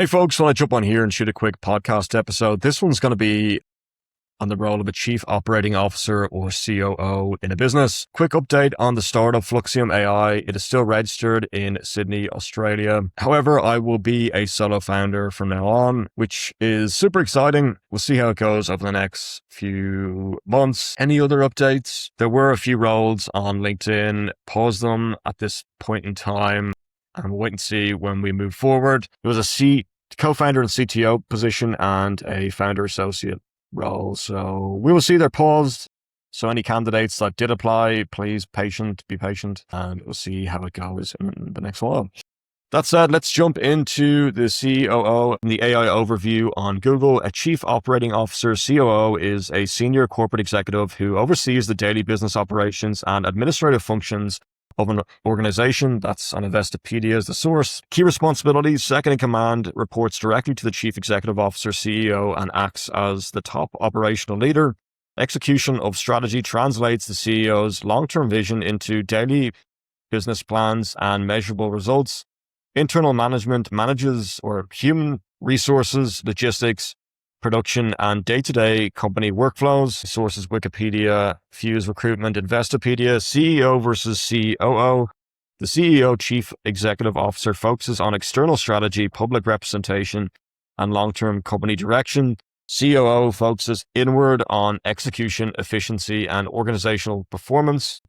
Hey folks, want to jump on here and shoot a quick podcast episode. This one's going to be on the role of a chief operating officer or COO in a business. Quick update on the startup Fluxium AI. It is still registered in Sydney, Australia. However, I will be a solo founder from now on, which is super exciting. We'll see how it goes over the next few months. Any other updates? There were a few roles on LinkedIn. Pause them at this point in time and wait and see when we move forward. There was a co-founder and CTO position and a founder associate role. So we will see they're paused. So any candidates that did apply, please be patient, and we'll see how it goes in the next while. That said, let's jump into the COO and the AI overview on Google. A chief operating officer, COO, is a senior corporate executive who oversees the daily business operations and administrative functions of an organization. That's on Investopedia as the source. Key responsibilities: second in command, reports directly to the chief executive officer, CEO, and acts as the top operational leader. Execution of strategy translates the CEO's long-term vision into daily business plans and measurable results. Internal management manages human resources, logistics, production, and day-to-day company workflows. Sources: Wikipedia, Fuse Recruitment, Investopedia. CEO versus COO. The CEO, Chief Executive Officer, focuses on external strategy, public representation, and long-term company direction. COO focuses inward on execution, efficiency, and organizational performance.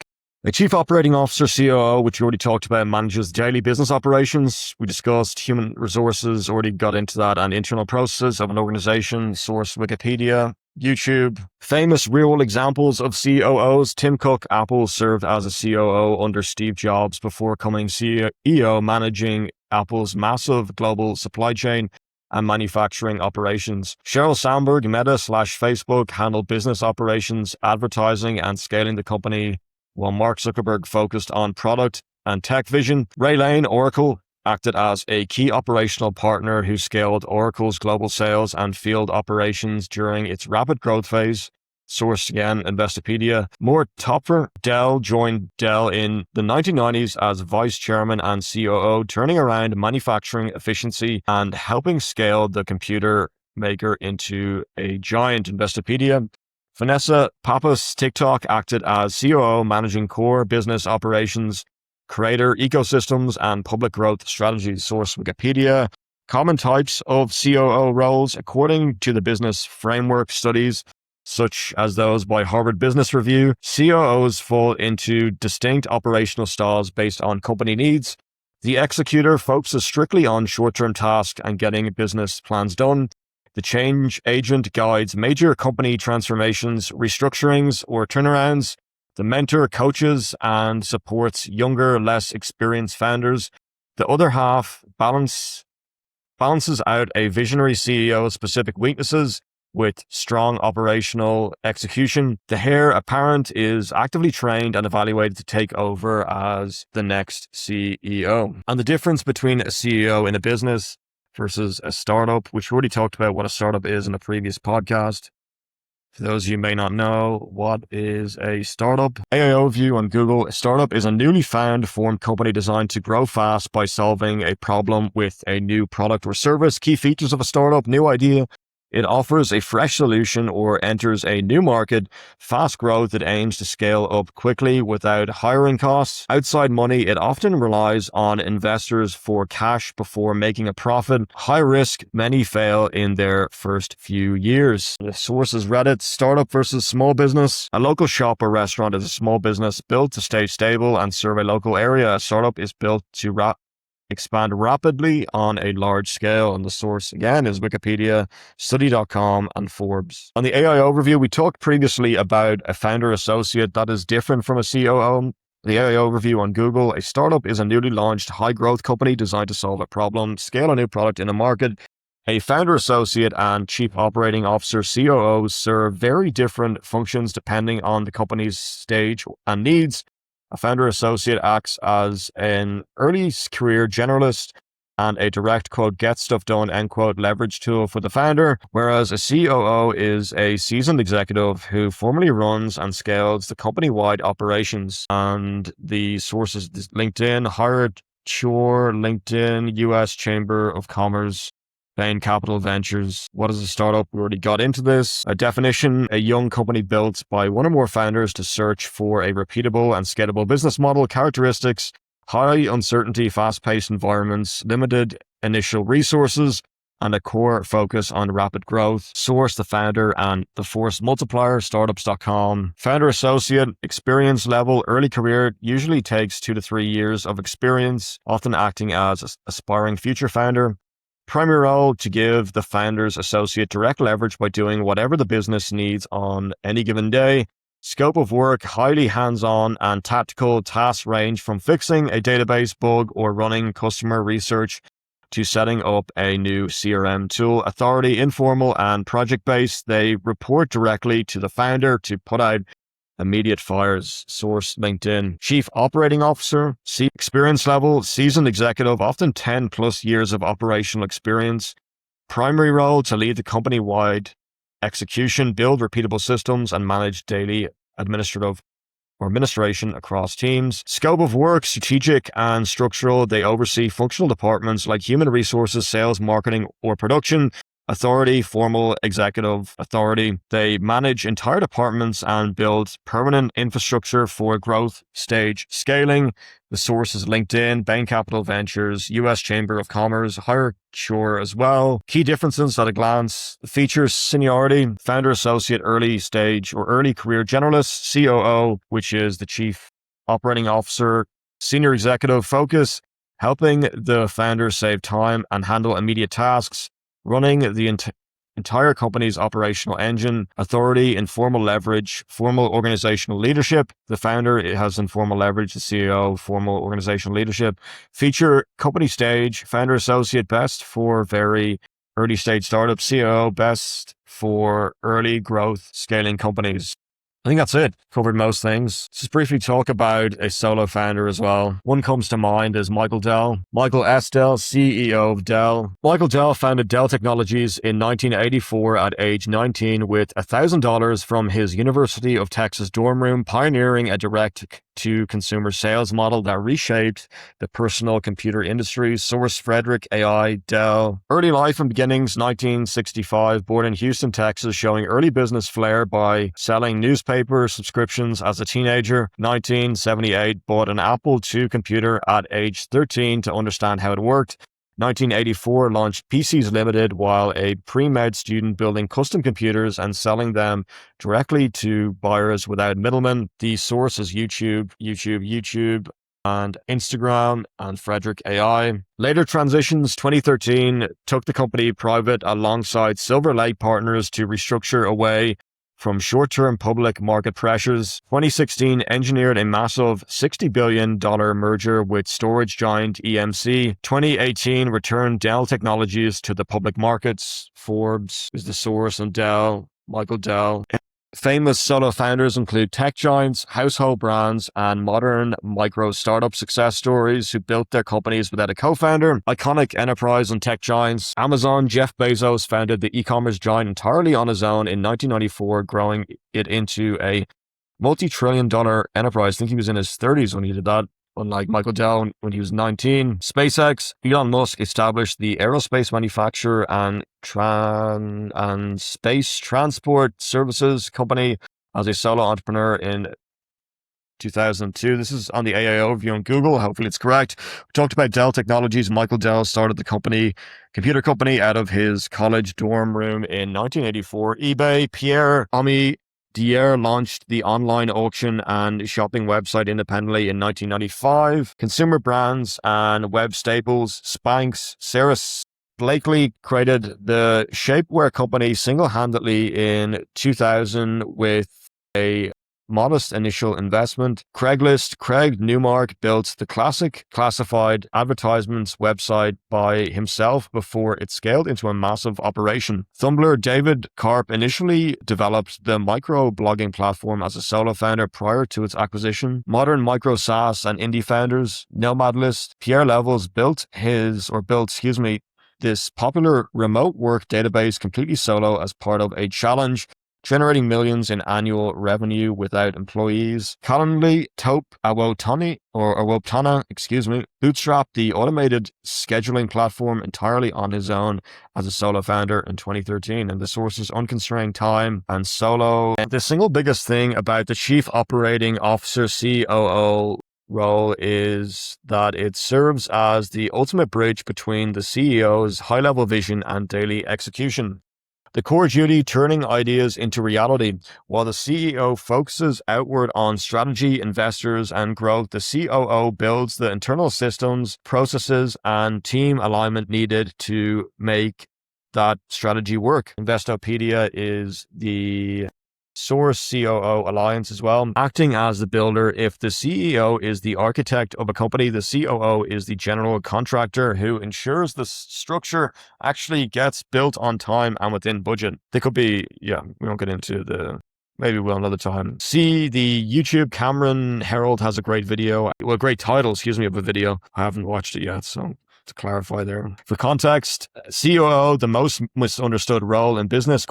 A chief operating officer, COO, which we already talked about, manages daily business operations. We discussed human resources, already got into that, and internal processes of an organization. Source: Wikipedia, YouTube. Famous real examples of COOs: Tim Cook, Apple, served as a COO under Steve Jobs before becoming CEO, managing Apple's massive global supply chain and manufacturing operations. Sheryl Sandberg, Meta/Facebook, handled business operations, advertising, and scaling the company, while Mark Zuckerberg focused on product and tech vision. Ray Lane, Oracle, acted as a key operational partner who scaled Oracle's global sales and field operations during its rapid growth phase. Source again, Investopedia. Mort Topfer, Dell, joined Dell in the 1990s as vice chairman and COO, turning around manufacturing efficiency and helping scale the computer maker into a giant. Investopedia. Vanessa Pappas, TikTok, acted as COO, managing core business operations, creator ecosystems, and public growth strategies. Source: Wikipedia. Common types of COO roles: according to the business framework studies, such as those by Harvard Business Review, COOs fall into distinct operational styles based on company needs. The executor focuses strictly on short-term tasks and getting business plans done. The change agent guides major company transformations, restructurings, or turnarounds. The mentor coaches and supports younger, less experienced founders. The other half balances out a visionary CEO's specific weaknesses with strong operational execution. The heir apparent is actively trained and evaluated to take over as the next CEO. And the difference between a CEO in a business versus a startup, which we already talked about what a startup is in a previous podcast. For those of you who may not know, what is a startup? AI overview on Google. A startup is a newly formed company designed to grow fast by solving a problem with a new product or service. Key features of a startup: new idea. It offers a fresh solution or enters a new market. Fast growth. It aims to scale up quickly without hiring costs. Outside money. It often relies on investors for cash before making a profit. High risk. Many fail in their first few years. The source is Reddit. Startup versus small business. A local shop or restaurant is a small business built to stay stable and serve a local area. A startup is built to expand rapidly on a large scale. And the source again is Wikipedia, study.com, and Forbes. On the AI overview, we talked previously about a founder associate that is different from a COO. The AI overview on Google: a startup is a newly launched high growth company designed to solve a problem, scale a new product in a market. A founder associate and chief operating officer, COOs, serve very different functions depending on the company's stage and needs. A founder associate acts as an early career generalist and a direct, quote, get stuff done, end quote, leverage tool for the founder, whereas a COO is a seasoned executive who formally runs and scales the company-wide operations. And the sources: LinkedIn, Hired Chore, LinkedIn, US Chamber of Commerce, Bain Capital Ventures. What is a startup? We already got into this. A definition: a young company built by one or more founders to search for a repeatable and scalable business model. Characteristics: high uncertainty, fast-paced environments, limited initial resources, and a core focus on rapid growth. Source: the founder and the force multiplier, startups.com. Founder associate: experience level, early career, usually takes 2 to 3 years of experience, often acting as an aspiring future founder. Primary role: to give the founder's associate direct leverage by doing whatever the business needs on any given day. Scope of work: highly hands-on and tactical. Tasks range from fixing a database bug or running customer research to setting up a new CRM tool. Authority: informal and project-based. They report directly to the founder to put out immediate fires. Source: LinkedIn. Chief Operating Officer. Experience level: seasoned executive, often 10 plus years of operational experience. Primary role: to lead the company-wide execution, build repeatable systems, and manage daily administration across teams. Scope of work: strategic and structural. They oversee functional departments like human resources, sales, marketing, or production. Authority: formal executive authority. They manage entire departments and build permanent infrastructure for growth stage scaling. The source is LinkedIn, Bain Capital Ventures, US Chamber of Commerce, HireSure as well. Key differences at a glance: features: seniority, founder associate, early stage or early career generalist. COO, which is the chief operating officer. Senior executive: focus, helping the founder save time and handle immediate tasks, running the entire company's operational engine. Authority: informal leverage, formal organizational leadership. The founder has informal leverage, the CEO, formal organizational leadership. Feature: company stage, founder associate, best for very early stage startups. CEO, best for early growth scaling companies. I think that's it. Covered most things. Just briefly talk about a solo founder as well. One comes to mind is Michael Dell. Michael S. Dell, CEO of Dell. Michael Dell founded Dell Technologies in 1984 at age 19 with $1,000 from his University of Texas dorm room, pioneering a direct-to-consumer sales model that reshaped the personal computer industry. Source: Frederick AI, Dell. Early life and beginnings: 1965, born in Houston, Texas, showing early business flair by selling newspaper subscriptions as a teenager. 1978, bought an Apple II computer at age 13 to understand how it worked. 1984, launched PCs Limited while a pre-med student, building custom computers and selling them directly to buyers without middlemen. The source is YouTube, and Instagram, and Frederick AI. Later transitions: 2013, took the company private alongside Silver Lake Partners to restructure away from short-term public market pressures. 2016, engineered a massive $60 billion merger with storage giant EMC. 2018, returned Dell Technologies to the public markets. Forbes is the source, and Dell, Michael Dell. Famous solo founders include tech giants, household brands, and modern micro startup success stories who built their companies without a co-founder. Iconic enterprise and tech giants: Amazon. Jeff Bezos founded the e-commerce giant entirely on his own in 1994, growing it into a multi-trillion-dollar enterprise. I think he was in his 30s when he did that, unlike Michael Dell when he was 19. SpaceX. Elon Musk established the aerospace manufacturer and space transport services company as a solo entrepreneur in 2002. This is on the AIO review on Google. Hopefully it's correct. We talked about Dell Technologies. Michael Dell started the computer company out of his college dorm room in 1984. eBay. Pierre Dier launched the online auction and shopping website independently in 1995. Consumer brands and web staples: Spanx. Sarah Blakely created the shapewear company single-handedly in 2000 with a modest initial investment. Craigslist. Craig Newmark built the classic classified advertisements website by himself before it scaled into a massive operation. Tumblr. David Karp initially developed the micro-blogging platform as a solo founder prior to its acquisition. Modern micro SaaS and indie founders. Nomadlist. Pierre Levels built this popular remote work database completely solo as part of a challenge generating millions in annual revenue without employees. Calendly Awotana, bootstrapped the automated scheduling platform entirely on his own as a solo founder in 2013. And the source is unconstrained time and solo. And the single biggest thing about the chief operating officer COO role is that it serves as the ultimate bridge between the CEO's high-level vision and daily execution. The core duty turning ideas into reality. While the CEO focuses outward on strategy, investors, and growth, the COO builds the internal systems, processes, and team alignment needed to make that strategy work. Investopedia is the source COO alliance as well, acting as the builder. If the CEO is the architect of a company, the COO is the general contractor who ensures the structure actually gets built on time and within budget. They could be, we won't get into maybe we'll another time. See the YouTube Cameron Herald has a great great title, of a video. I haven't watched it yet, so to clarify there. For context, COO, the most misunderstood role in business, ?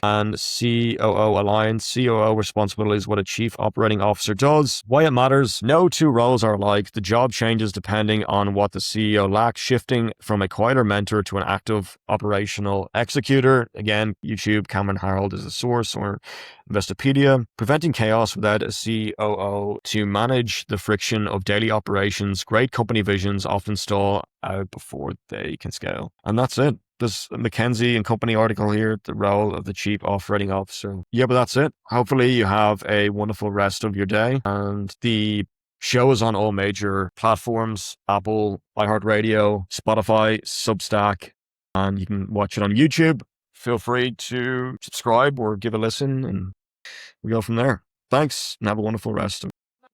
And COO alliance. COO responsibilities, what a chief operating officer does. Why it matters. No two roles are alike. The job changes depending on what the CEO lacks, shifting from a quieter mentor to an active operational executor. Again, YouTube Cameron Herald is the source, or Investopedia. Preventing chaos without a COO to manage the friction of daily operations. Great company visions often stall out before they can scale. And that's it. This McKinsey and Company article here, the role of the chief operating officer. Yeah, but that's it. Hopefully you have a wonderful rest of your day. And the show is on all major platforms: Apple, iHeartRadio, Spotify, Substack, and you can watch it on YouTube. Feel free to subscribe or give a listen, and we go from there. Thanks, and have a wonderful rest.